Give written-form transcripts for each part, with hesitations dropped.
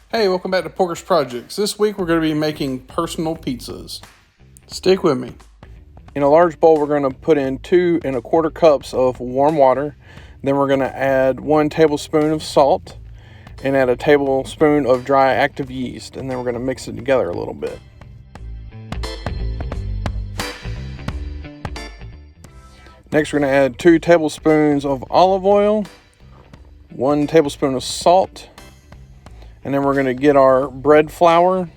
Hey, welcome back to Porker's Projects. This week we're going to be making personal pizzas. Stick with me. In a large bowl, we're going to put in 2 1/4 cups of warm water. Then we're going to add 1 tablespoon of salt and add a tablespoon of dry active yeast. And then we're going to mix it together a little bit. Next, we're going to add 2 tablespoons of olive oil, 1 tablespoon of salt, and then we're going to get our bread flour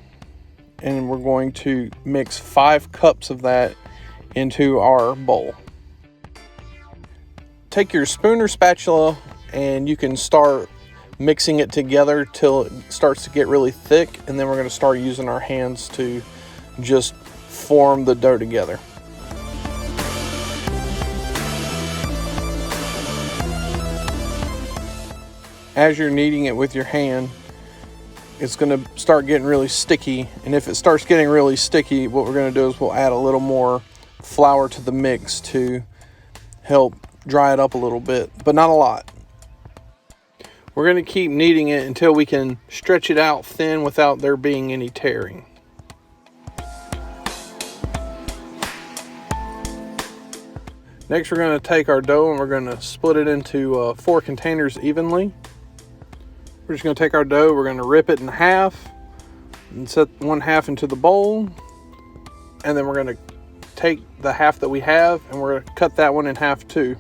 and we're going to mix 5 cups of that into our bowl. Take your spoon or spatula and you can start mixing it together till it starts to get really thick, and then we're going to start using our hands to just form the dough together. As you're kneading it with your hand, it's going to start getting really sticky, and if it starts getting really sticky, what we're going to do is we'll add a little more flour to the mix to help dry it up a little bit, but not a lot. We're going to keep kneading it until we can stretch it out thin without there being any tearing. Next, we're going to take our dough and we're going to split it into 4 containers evenly. We're just going to take our dough, we're going to rip it in half and set 1 half into the bowl, and then we're going to take the half that we have and we're going to cut that one in half too.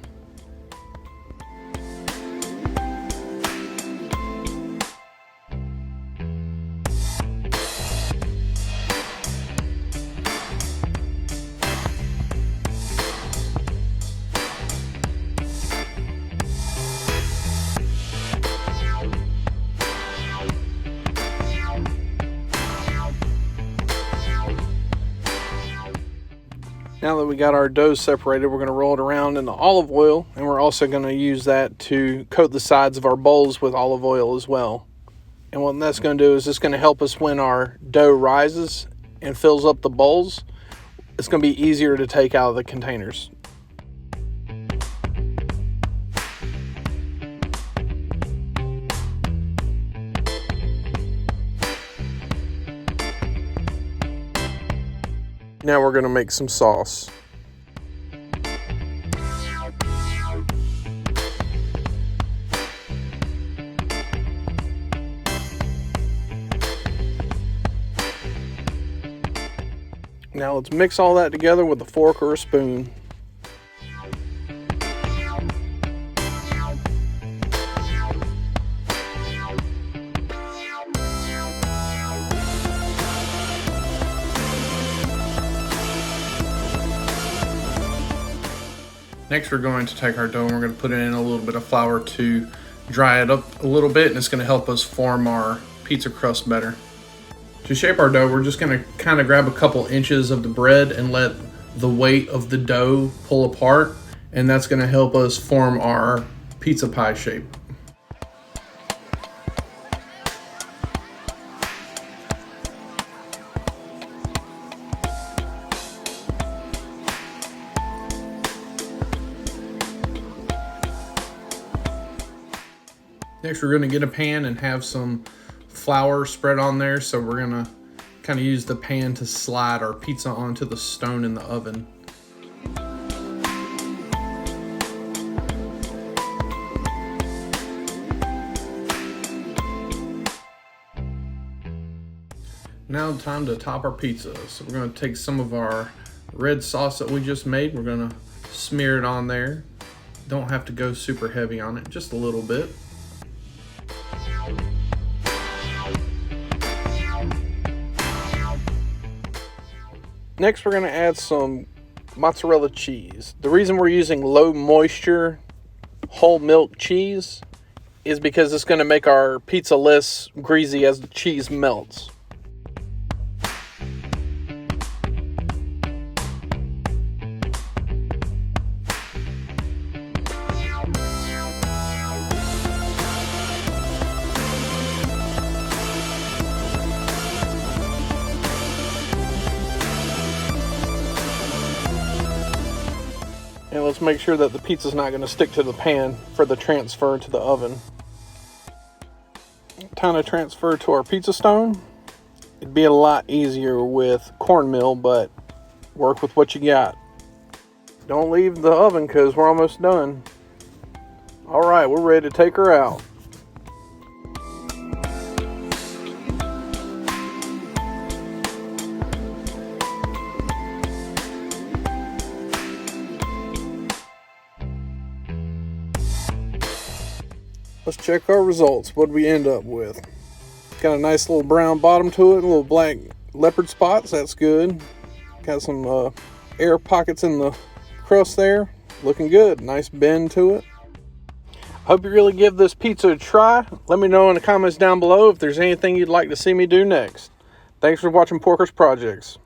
Now that we got our dough separated, we're going to roll it around in the olive oil, and we're also going to use that to coat the sides of our bowls with olive oil as well. And what that's going to do is it's going to help us when our dough rises and fills up the bowls. It's going to be easier to take out of the containers. Now we're going to make some sauce. Now let's mix all that together with a fork or a spoon. Next, we're going to take our dough and we're going to put it in a little bit of flour to dry it up a little bit, and it's going to help us form our pizza crust better. To shape our dough, we're just going to kind of grab a couple inches of the bread and let the weight of the dough pull apart, and that's going to help us form our pizza pie shape. Next, we're going to get a pan and have some flour spread on there. So we're going to kind of use the pan to slide our pizza onto the stone in the oven. Now time to top our pizza. So we're going to take some of our red sauce that we just made. We're going to smear it on there. Don't have to go super heavy on it, just a little bit. Next, we're going to add some mozzarella cheese. The reason we're using low moisture whole milk cheese is because it's going to make our pizza less greasy as the cheese melts. And let's make sure that the pizza's not going to stick to the pan for the transfer to the oven. time to transfer to our pizza stone. It'd be a lot easier with cornmeal, but work with what you got. Don't leave the oven because we're almost done. All right, we're ready to take her out. Let's check our results. What did we end up with? Got a nice little brown bottom to it, a little black leopard spots. That's good. Got some air pockets in the crust there. Looking good. Nice bend to it. Hope you really give this pizza a try. Let me know in the comments down below if there's anything you'd like to see me do next. Thanks for watching Porker's Projects.